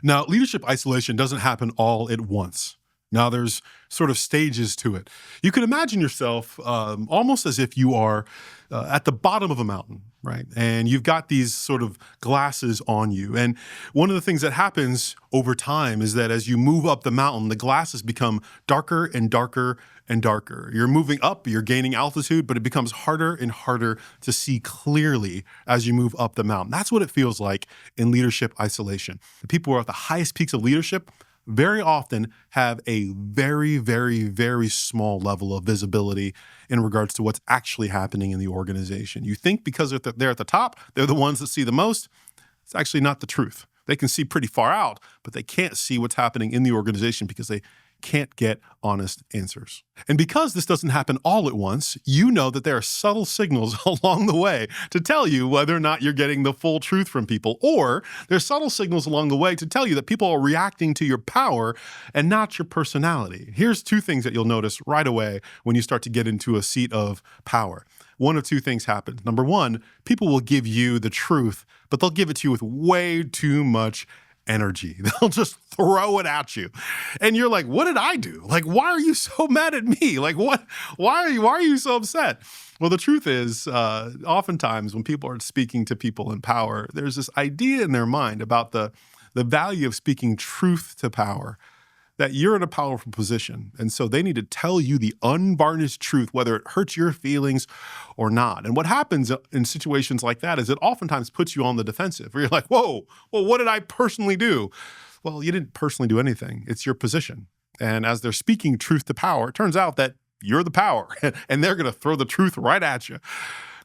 Now, leadership isolation doesn't happen all at once. Now, there's sort of stages to it. You can imagine yourself almost as if you are at the bottom of a mountain, right? And you've got these sort of glasses on you. And one of the things that happens over time is that as you move up the mountain, the glasses become darker and darker and darker. You're moving up, you're gaining altitude, but it becomes harder and harder to see clearly as you move up the mountain. That's what it feels like in leadership isolation. The people who are at the highest peaks of leadership very often have a very, very, very small level of visibility in regards to what's actually happening in the organization. You think because they're at the top, they're the ones that see the most. It's actually not the truth. They can see pretty far out, but they can't see what's happening in the organization because they can't get honest answers. And because this doesn't happen all at once, you know that there are subtle signals along the way to tell you whether or not you're getting the full truth from people, or there's subtle signals along the way to tell you that people are reacting to your power and not your personality. Here's two things that you'll notice right away when you start to get into a seat of power. One of two things happen. Number one, people will give you the truth, but they'll give it to you with way too much energy. They'll just throw it at you. And you're like, what did I do? Like, why are you so mad at me? Like, what? Why are you so upset? Well, the truth is, oftentimes when people are speaking to people in power, there's this idea in their mind about the value of speaking truth to power, that you're in a powerful position. And so they need to tell you the unvarnished truth, whether it hurts your feelings or not. And what happens in situations like that is it oftentimes puts you on the defensive, where you're like, whoa, well, what did I personally do? Well, you didn't personally do anything. It's your position. And as they're speaking truth to power, it turns out that you're the power and they're going to throw the truth right at you.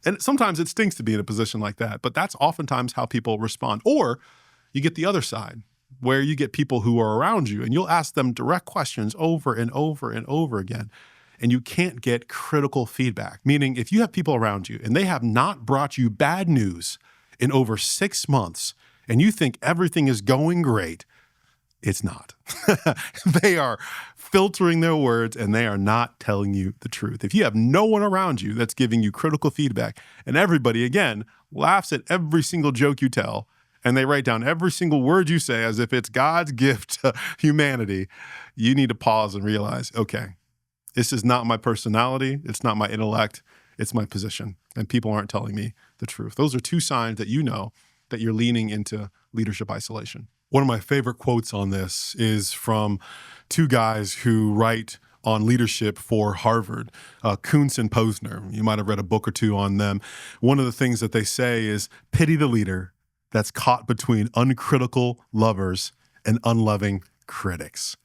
And sometimes it stinks to be in a position like that, but that's oftentimes how people respond. Or you get the other side, where you get people who are around you and you'll ask them direct questions over and over and over again, and you can't get critical feedback. Meaning if you have people around you and they have not brought you bad news in over 6 months and you think everything is going great, it's not. They are filtering their words and they are not telling you the truth. If you have no one around you that's giving you critical feedback and everybody, again, laughs at every single joke you tell, and they write down every single word you say as if it's God's gift to humanity, you need to pause and realize, okay, this is not my personality, it's not my intellect, it's my position, and people aren't telling me the truth. Those are two signs that you know that you're leaning into leadership isolation. One of my favorite quotes on this is from two guys who write on leadership for Harvard, Kuntz and Posner. You might have read a book or two on them. One of the things that they say is, pity the leader that's caught between uncritical lovers and unloving critics.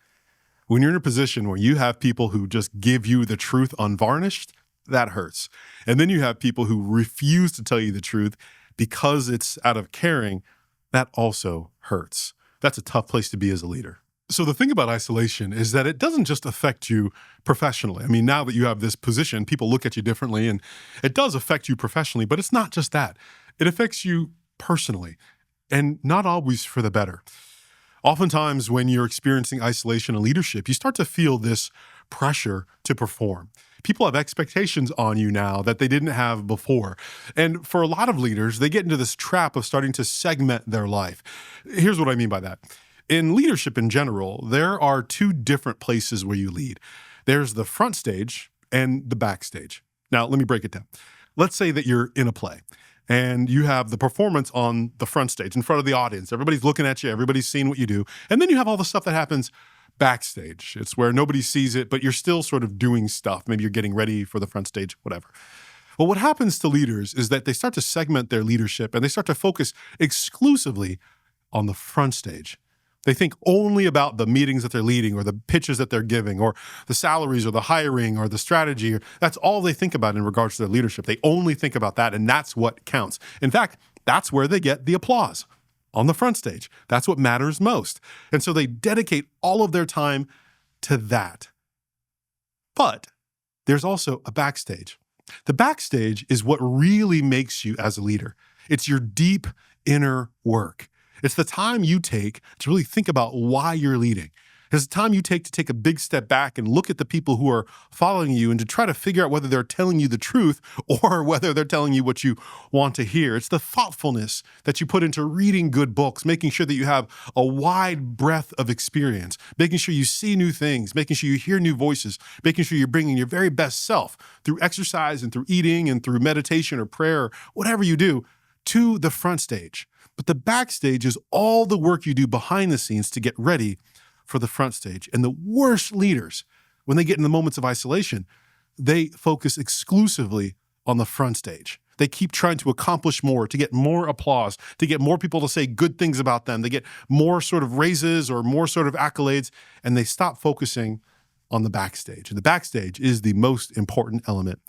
When you're in a position where you have people who just give you the truth unvarnished, that hurts. And then you have people who refuse to tell you the truth because it's out of caring, that also hurts. That's a tough place to be as a leader. So the thing about isolation is that it doesn't just affect you professionally. I mean, now that you have this position, people look at you differently, and it does affect you professionally, but it's not just that. It affects you personally, and not always for the better. Oftentimes, when you're experiencing isolation in leadership, you start to feel this pressure to perform. People have expectations on you now that they didn't have before. And for a lot of leaders, they get into this trap of starting to segment their life. Here's what I mean by that. In leadership in general, there are two different places where you lead. There's the front stage and the backstage. Now, let me break it down. Let's say that you're in a play, and you have the performance on the front stage in front of the audience. Everybody's looking at you. Everybody's seeing what you do. And then you have all the stuff that happens backstage. It's where nobody sees it, but you're still sort of doing stuff. Maybe you're getting ready for the front stage, whatever. Well, what happens to leaders is that they start to segment their leadership and they start to focus exclusively on the front stage. They think only about the meetings that they're leading or the pitches that they're giving or the salaries or the hiring or the strategy. That's all they think about in regards to their leadership. They only think about that, and that's what counts. In fact, that's where they get the applause, on the front stage. That's what matters most. And so they dedicate all of their time to that. But there's also a backstage. The backstage is what really makes you as a leader. It's your deep inner work. It's the time you take to really think about why you're leading. It's time you take to take a big step back and look at the people who are following you and to try to figure out whether they're telling you the truth or whether they're telling you what you want to hear. It's the thoughtfulness that you put into reading good books, making sure that you have a wide breadth of experience, making sure you see new things, making sure you hear new voices, making sure you're bringing your very best self through exercise and through eating and through meditation or prayer, or whatever you do, to the front stage. But the backstage is all the work you do behind the scenes to get ready for the front stage. And the worst leaders, when they get in the moments of isolation, they focus exclusively on the front stage. They keep trying to accomplish more, to get more applause, to get more people to say good things about them. They get more sort of raises or more sort of accolades, and they stop focusing on the backstage. And the backstage is the most important element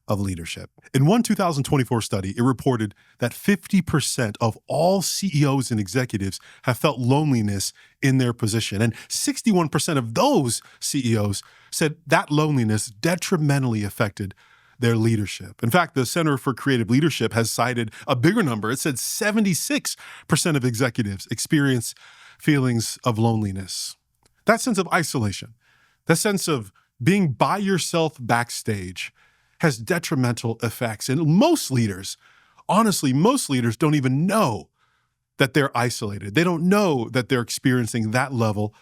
of leadership. In one 2024 study, it reported that 50% of all CEOs and executives have felt loneliness in their position. And 61% of those CEOs said that loneliness detrimentally affected their leadership. In fact, the Center for Creative Leadership has cited a bigger number. It said 76% of executives experience feelings of loneliness. That sense of isolation, that sense of being by yourself backstage, has detrimental effects. And most leaders, honestly, most leaders don't even know that they're isolated. They don't know that they're experiencing that level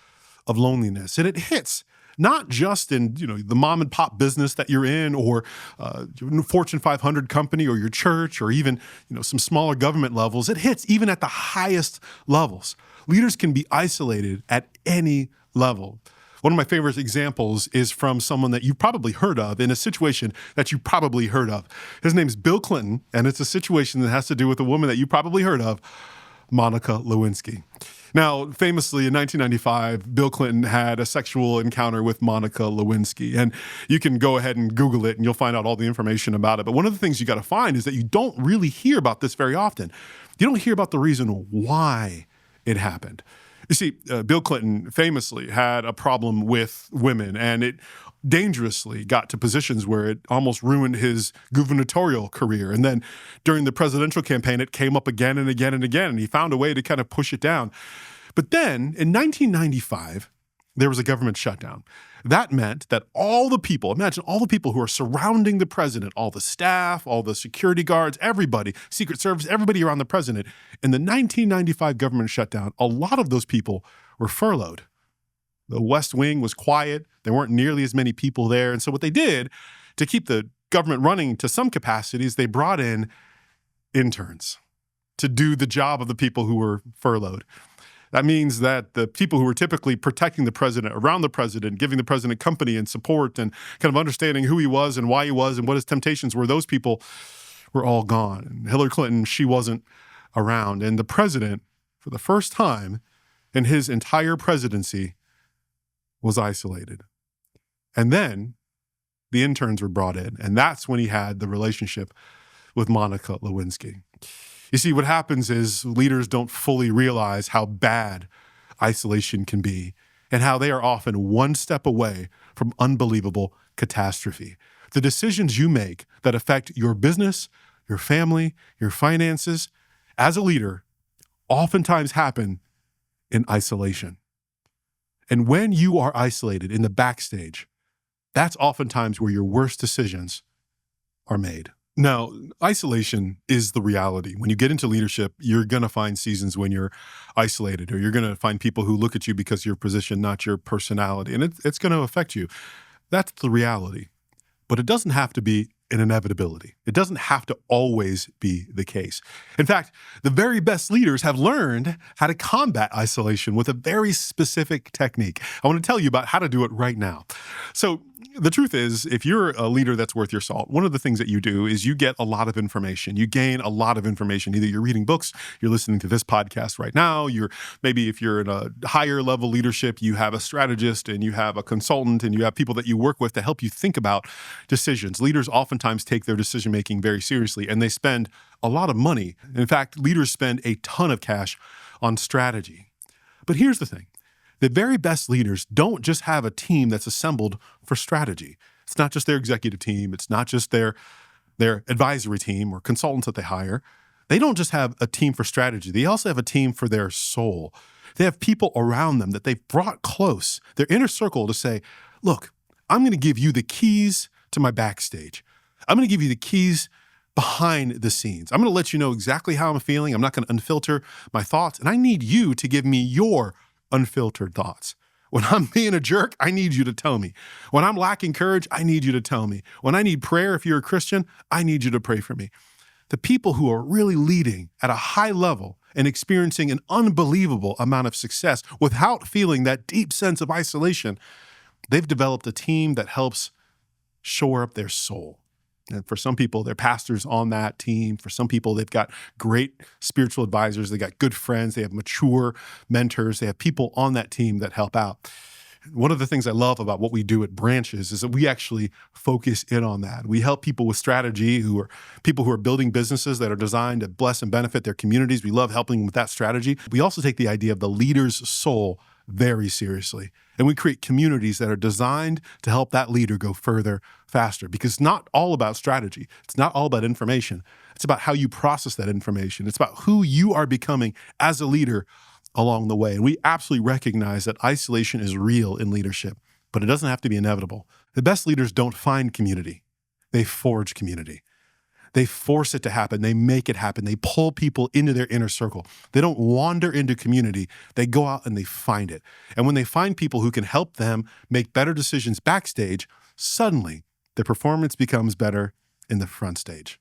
of loneliness. And it hits not just in the mom and pop business that you're in, or Fortune 500 company, or your church, or even some smaller government levels. It hits even at the highest levels. Leaders can be isolated at any level. One of my favorite examples is from someone that you've probably heard of, in a situation that you probably heard of. His name's Bill Clinton, and it's a situation that has to do with a woman that you probably heard of, Monica Lewinsky. Now, famously, in 1995, Bill Clinton had a sexual encounter with Monica Lewinsky, and you can go ahead and Google it, and you'll find out all the information about it. But one of the things you got to find is that you don't really hear about this very often. You don't hear about the reason why it happened. You see, Bill Clinton famously had a problem with women, and it dangerously got to positions where it almost ruined his gubernatorial career. And then during the presidential campaign, it came up again and again and again, and he found a way to kind of push it down. But then in 1995, there was a government shutdown. That meant that all the people, imagine all the people who are surrounding the president, all the staff, all the security guards, everybody, Secret Service, everybody around the president, in the 1995 government shutdown, a lot of those people were furloughed. The West Wing was quiet. There weren't nearly as many people there. And so what they did to keep the government running to some capacities, they brought in interns to do the job of the people who were furloughed. That means that the people who were typically protecting the president, around the president, giving the president company and support and kind of understanding who he was and why he was and what his temptations were, those people were all gone. And Hillary Clinton, she wasn't around. And the president, for the first time in his entire presidency, was isolated. And then the interns were brought in. And that's when he had the relationship with Monica Lewinsky. You see, what happens is leaders don't fully realize how bad isolation can be and how they are often one step away from unbelievable catastrophe. The decisions you make that affect your business, your family, your finances, as a leader, oftentimes happen in isolation. And when you are isolated in the backstage, that's oftentimes where your worst decisions are made. Now, isolation is the reality. When you get into leadership, you're going to find seasons when you're isolated, or you're going to find people who look at you because of your position, not your personality. And it's going to affect you. That's the reality. But it doesn't have to be an inevitability. It doesn't have to always be the case. In fact, the very best leaders have learned how to combat isolation with a very specific technique. I want to tell you about how to do it right now. So the truth is, if you're a leader that's worth your salt, one of the things that you do is you get a lot of information. You gain a lot of information. Either you're reading books, you're listening to this podcast right now, maybe if you're in a higher level leadership, you have a strategist and you have a consultant and you have people that you work with to help you think about decisions. Leaders oftentimes take their decision-making very seriously, and they spend a lot of money. In fact, leaders spend a ton of cash on strategy. But here's the thing. The very best leaders don't just have a team that's assembled for strategy. It's not just their executive team. It's not just their advisory team or consultants that they hire. They don't just have a team for strategy. They also have a team for their soul. They have people around them that they've brought close, their inner circle, to say, look, I'm going to give you the keys to my backstage. I'm going to give you the keys behind the scenes. I'm going to let you know exactly how I'm feeling. I'm not going to unfilter my thoughts. And I need you to give me your unfiltered thoughts. When I'm being a jerk, I need you to tell me. When I'm lacking courage, I need you to tell me. When I need prayer, if you're a Christian, I need you to pray for me. The people who are really leading at a high level and experiencing an unbelievable amount of success without feeling that deep sense of isolation, they've developed a team that helps shore up their soul. And for some people, they're pastors on that team. For some people, they've got great spiritual advisors. They got good friends. They have mature mentors. They have people on that team that help out. One of the things I love about what we do at Branches is that we actually focus in on that. We help people with strategy, people who are building businesses that are designed to bless and benefit their communities. We love helping with that strategy. We also take the idea of the leader's soul very seriously. And we create communities that are designed to help that leader go further, faster, because it's not all about strategy. It's not all about information. It's about how you process that information. It's about who you are becoming as a leader along the way. And we absolutely recognize that isolation is real in leadership, but it doesn't have to be inevitable. The best leaders don't find community. They forge community. They force it to happen. They make it happen. They pull people into their inner circle. They don't wander into community. They go out and they find it. And when they find people who can help them make better decisions backstage, suddenly their performance becomes better in the front stage.